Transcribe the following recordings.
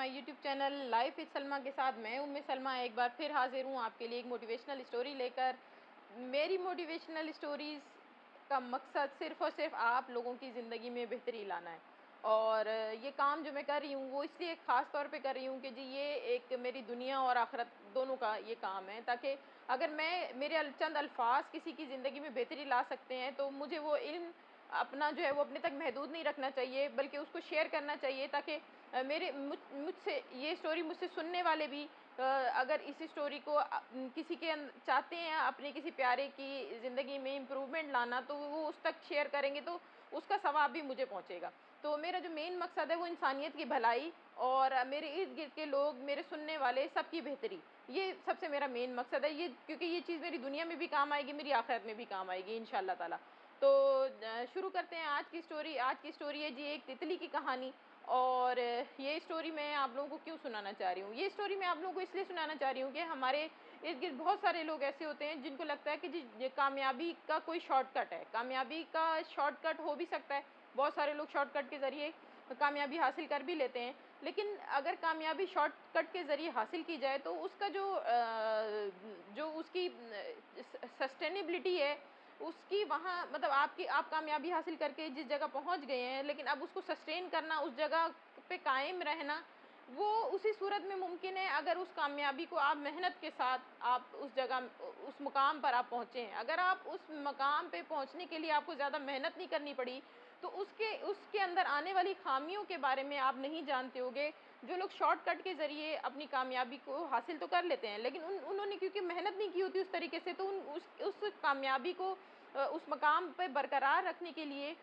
My YouTube channel life with Salma के साथ मैं उम्मे सलमा एक बार फिर हाजिर हूँ आपके लिए एक मोटिवेशनल स्टोरी लेकर। मेरी मोटिवेशनल स्टोरीज़ का मकसद सिर्फ़ और सिर्फ आप लोगों की ज़िंदगी में बेहतरी लाना है। और ये काम जो मैं कर रही हूँ वो इसलिए ख़ास तौर पे कर रही हूँ कि जी ये एक मेरी दुनिया और आखिरत दोनों का ये काम है, ताकि अगर मैं मेरे चंद अल्फाज किसी की ज़िंदगी में बेहतरी ला सकते हैं तो मुझे वो इल्म अपना जो है वो अपने तक महदूद नहीं रखना चाहिए, बल्कि उसको शेयर करना चाहिए, ताकि मेरे मुझसे ये स्टोरी मुझसे सुनने वाले भी अगर इस स्टोरी को किसी के चाहते हैं अपने किसी प्यारे की ज़िंदगी में इम्प्रूवमेंट लाना, तो वो उस तक शेयर करेंगे तो उसका सवाब भी मुझे पहुंचेगा। तो मेरा जो मेन मकसद है वो इंसानियत की भलाई और मेरे इर्द गिर्द के लोग, मेरे सुनने वाले सबकी बेहतरी, ये सबसे मेरा मेन मकसद है। ये क्योंकि ये चीज़ मेरी दुनिया में भी काम आएगी, मेरी आखिरत में भी काम आएगी इंशाअल्लाह ताला। तो शुरू करते हैं आज की स्टोरी। आज की स्टोरी है जी एक तितली की कहानी। और ये स्टोरी मैं आप लोगों को क्यों सुनाना चाह रही हूँ? ये स्टोरी मैं आप लोगों को इसलिए सुनाना चाह रही हूँ कि हमारे इर्द-गिर्द बहुत सारे लोग ऐसे होते हैं जिनको लगता है कि जी ये कामयाबी का कोई शॉर्टकट है। कामयाबी का शॉर्टकट हो भी सकता है। बहुत सारे लोग शॉर्टकट के ज़रिए कामयाबी हासिल कर भी लेते हैं। लेकिन अगर कामयाबी शॉर्टकट के ज़रिए हासिल की जाए तो उसका जो उसकी सस्टेनेबिलिटी है, उसकी वहाँ मतलब आप कामयाबी हासिल करके जिस जगह पहुँच गए हैं, लेकिन अब उसको सस्टेन करना, उस जगह पे कायम रहना, वो उसी सूरत में मुमकिन है अगर उस कामयाबी को आप मेहनत के साथ आप उस जगह उस मुकाम पर आप पहुँचे हैं। अगर आप उस मकाम पे पहुँचने के लिए आपको ज़्यादा मेहनत नहीं करनी पड़ी, तो उसके उसके अंदर आने वाली ख़ामियों के बारे में आप नहीं जानते होंगे। जो लोग शॉर्टकट के ज़रिए अपनी कामयाबी को हासिल तो कर लेते हैं, लेकिन उन्होंने क्योंकि मेहनत नहीं की होती उस तरीके से, तो उस कामयाबी को उस मकाम पे बरकरार रखने के लिए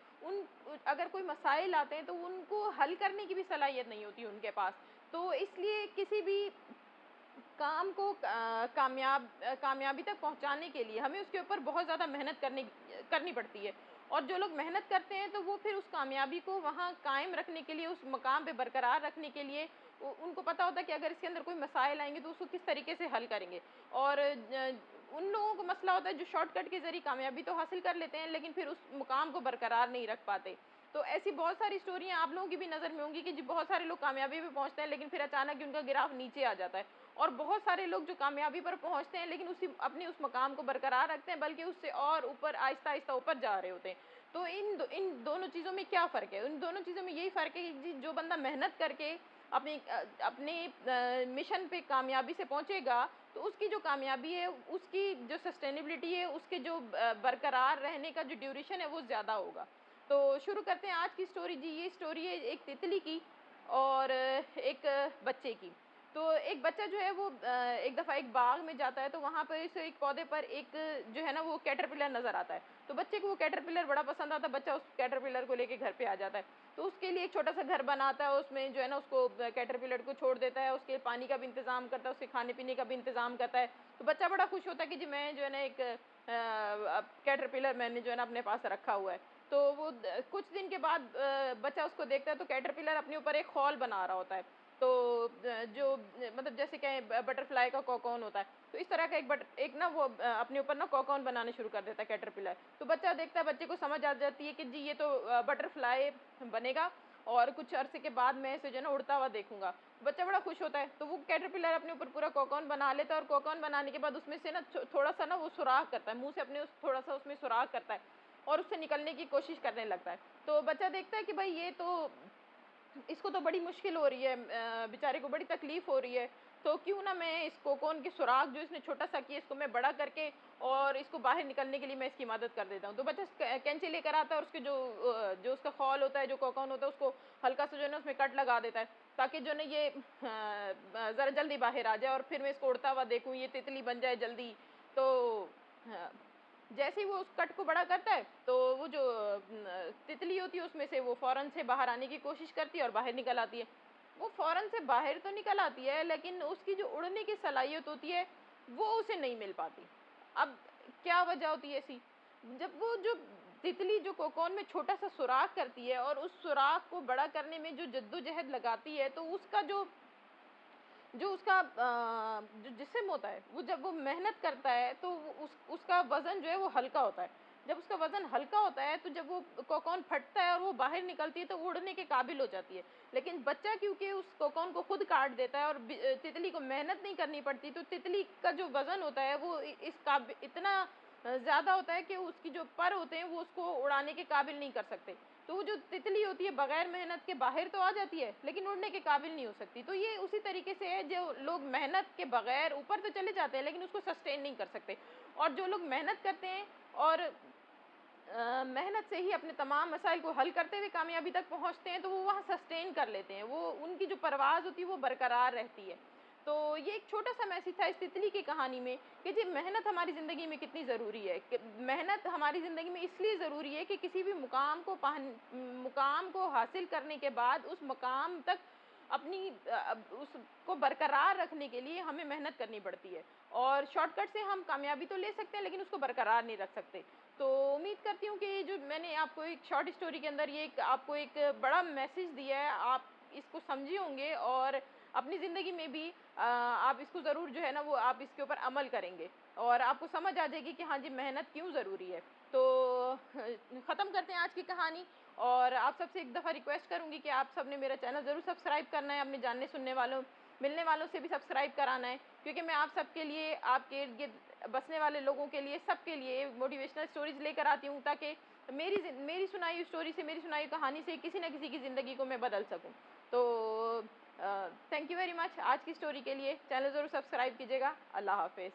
अगर कोई मसाइल आते हैं तो उनको हल करने की भी सलाहियत नहीं होती उनके पास। तो इसलिए किसी भी काम को कामयाबी तक पहुँचाने के लिए हमें उसके ऊपर बहुत ज़्यादा मेहनत करनी पड़ती है। और जो लोग मेहनत करते हैं तो वो फिर उस कामयाबी को वहाँ कायम रखने के लिए, उस मकाम पे बरकरार रखने के लिए उनको पता होता है कि अगर इसके अंदर कोई मसाइल आएँगे तो उसको किस तरीके से हल करेंगे। और उन लोगों को मसला होता है जो शॉर्टकट के ज़रिए कामयाबी तो हासिल कर लेते हैं, लेकिन फिर उस मुकाम को बरकरार नहीं रख पाते। तो ऐसी बहुत सारी स्टोरियाँ आप लोगों की भी नज़र में होंगी कि जी बहुत सारे लोग कामयाबी पे पहुँचते हैं, लेकिन फिर अचानक ही उनका गिराव नीचे आ जाता है। और बहुत सारे लोग जो कामयाबी पर पहुँचते हैं, लेकिन अपने उस मकाम को बरकरार रखते हैं, बल्कि उससे और ऊपर आहिस्ता-आहिस्ता ऊपर जा रहे होते हैं। तो इन दोनों चीज़ों में क्या फ़र्क है? इन दोनों चीज़ों में यही फ़र्क है कि जी जो बंदा मेहनत करके अपने मिशन पे कामयाबी से पहुँचेगा, तो उसकी जो कामयाबी है, उसकी जो सस्टेनेबिलिटी है, उसके जो बरकरार रहने का जो ड्यूरेशन है, वो ज़्यादा होगा। तो शुरू करते हैं आज की स्टोरी। जी ये स्टोरी है एक तितली की और एक बच्चे की। तो एक बच्चा जो है वो एक दफ़ा एक बाग में जाता है, तो वहाँ पे उसे एक पौधे पर एक जो है ना वो कैटरपिलर नज़र आता है। तो बच्चे को वो कैटरपिलर बड़ा पसंद आता है, बच्चा उस कैटरपिलर को लेके घर पे आ जाता है। तो उसके लिए एक छोटा-सा घर बनाता है, उसमें जो है ना उसको कैटरपिलर को छोड़ देता है, उसके पानी का भी इंतज़ाम करता है, उसके खाने-पीने का भी इंतज़ाम करता है। तो बच्चा बड़ा खुश होता है कि जी मैं जो है ना एक कैटरपिलर मैंने जो है ना अपने पास रखा हुआ है। तो वो कुछ दिन के बाद बच्चा उसको देखता है तो कैटरपिलर अपने ऊपर एक खौल बना रहा होता है। तो मतलब जैसे कहें बटरफ्लाई का कोकून होता है, तो इस तरह का एक ना वो अपने ऊपर ना कोकून बनाना शुरू कर देता है कैटरपिलर। तो बच्चा देखता है, बच्चे को समझ आ जाती है कि जी ये तो बटरफ्लाई बनेगा और कुछ अरसे के बाद मैं इसे जो है ना उड़ता हुआ देखूँगा। बच्चा बड़ा खुश होता है, तो वो कैटरपिलर अपने ऊपर पूरा कोकून बना लेता है और कोकून बनाने के बाद उसमें से ना थोड़ा-सा ना वो सुराख करता है, मुँह से अपने उस थोड़ा-सा उसमें सुराख करता है और उससे निकलने की कोशिश करने लगता है। तो बच्चा देखता है कि भई ये तो इसको तो बड़ी मुश्किल हो रही है, बेचारे को बड़ी तकलीफ़ हो रही है, तो क्यों ना मैं इस कोकून की सुराख जो इसने छोटा-सा किया, इसको मैं बड़ा करके और इसको बाहर निकलने के लिए मैं इसकी मदद कर देता हूँ। तो बच्चा कैंची लेकर आता है और उसके जो उसका खौल होता है, जो कोकून होता है, उसको हल्का सा जो है ना उसमें कट लगा देता है, ताकि जो है ना ये ज़रा जल्दी बाहर आ जाए और फिर मैं इसको उड़ता हुआ देखूँ, ये तितली बन जाए जल्दी। तो हाँ, जैसे ही वो उस कट को बड़ा करता है, तो वो जो तितली होती है उसमें से वो फ़ौरन से बाहर आने की कोशिश करती है और बाहर निकल आती है। वो फ़ौरन से बाहर तो निकल आती है, लेकिन उसकी जो उड़ने की सलाहियत होती है, वो उसे नहीं मिल पाती। अब क्या वजह होती है ऐसी? जब वो जो तितली जो कोकून में छोटा-सा सुराख करती है और उस सुराख को बड़ा करने में जो जद्दोजहद लगाती है, तो उसका जो उसका जो जिस्म होता है, वो जब वो मेहनत करता है तो वो उसका वज़न जो है वो हल्का होता है। जब उसका वज़न हल्का होता है, तो जब वो कोकून फटता है और वो बाहर निकलती है, तो वो उड़ने के काबिल हो जाती है। लेकिन बच्चा क्योंकि उस कोकून को खुद काट देता है और तितली को मेहनत नहीं करनी पड़ती, तो तितली का जो वज़न होता है वो इस इतना ज़्यादा होता है कि उसकी जो पर होते हैं वो उसको उड़ाने के काबिल नहीं कर सकते। तो वो जो तितली होती है बगैर मेहनत के बाहर तो आ जाती है, लेकिन उड़ने के काबिल नहीं हो सकती। तो ये उसी तरीके से है, जो लोग मेहनत के बगैर ऊपर तो चले जाते हैं, लेकिन उसको सस्टेन नहीं कर सकते। और जो लोग मेहनत करते हैं और मेहनत से ही अपने तमाम मसाइल को हल करते हुए कामयाबी तक पहुँचते हैं, तो वो वहाँ सस्टेन कर लेते हैं। वो उनकी जो परवाज़ होती है वो बरकरार रहती है। तो ये एक छोटा-सा मैसेज था इस तितली की कहानी में कि जी मेहनत हमारी ज़िंदगी में कितनी ज़रूरी है। कि मेहनत हमारी ज़िंदगी में इसलिए ज़रूरी है कि किसी भी मुकाम को हासिल करने के बाद उस मुकाम तक अपनी उसको बरकरार रखने के लिए हमें मेहनत करनी पड़ती है। और शॉर्टकट से हम कामयाबी तो ले सकते हैं, लेकिन उसको बरकरार नहीं रख सकते। तो उम्मीद करती हूँ कि जो मैंने आपको एक शॉर्ट स्टोरी के अंदर ये एक आपको एक बड़ा मैसेज दिया है, आप इसको समझे होंगे और अपनी ज़िंदगी में भी आप इसको ज़रूर जो है ना वो आप इसके ऊपर अमल करेंगे और आपको समझ आ जाएगी कि हाँ जी, मेहनत क्यों ज़रूरी है। तो ख़त्म करते हैं आज की कहानी और आप सबसे एक दफ़ा रिक्वेस्ट करूँगी कि आप सब ने मेरा चैनल ज़रूर सब्सक्राइब करना है, अपने जानने सुनने वालों मिलने वालों से भी सब्सक्राइब कराना है, क्योंकि मैं आप सबके लिए, आपके इर्द-गिर्द बसने वाले लोगों के लिए, सबके लिए मोटिवेशनल स्टोरीज़ लेकर आती हूँ, ताकि मेरी सुनाई हुई स्टोरी से, मेरी सुनाई हुई कहानी से किसी न किसी की ज़िंदगी को मैं बदल सकूँ। तो थैंक यू वेरी मच आज की स्टोरी के लिए। चैनल ज़रूर सब्सक्राइब कीजिएगा। अल्लाह हाफ़िज़।